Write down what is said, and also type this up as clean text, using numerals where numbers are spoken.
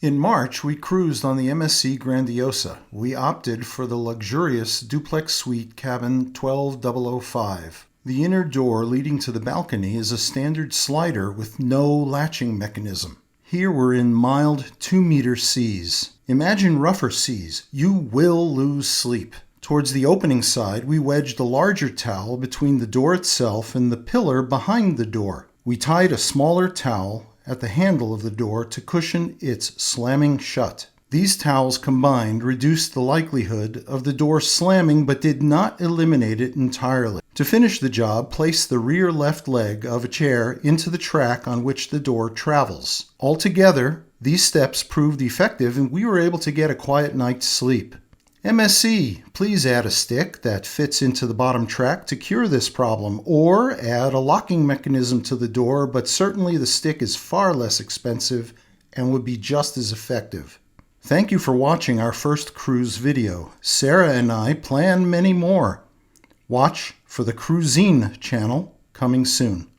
In March, we cruised on the MSC Grandiosa. We opted for the luxurious duplex suite cabin 12005. The inner door leading to the balcony is a standard slider with no latching mechanism. Here we're in mild 2-meter seas. Imagine rougher seas. You will lose sleep. Towards the opening side, we wedged a larger towel between the door itself and the pillar behind the door. We tied a smaller towel at the handle of the door to cushion its slamming shut. These towels combined reduced the likelihood of the door slamming but did not eliminate it entirely. To finish the job, place the rear left leg of a chair into the track on which the door travels. Altogether, these steps proved effective and we were able to get a quiet night's sleep. MSC, please add a stick that fits into the bottom track to cure this problem, or add a locking mechanism to the door, but certainly the stick is far less expensive and would be just as effective. Thank you for watching our first cruise video. Sarah and I plan many more. Watch for the Cruisine channel coming soon.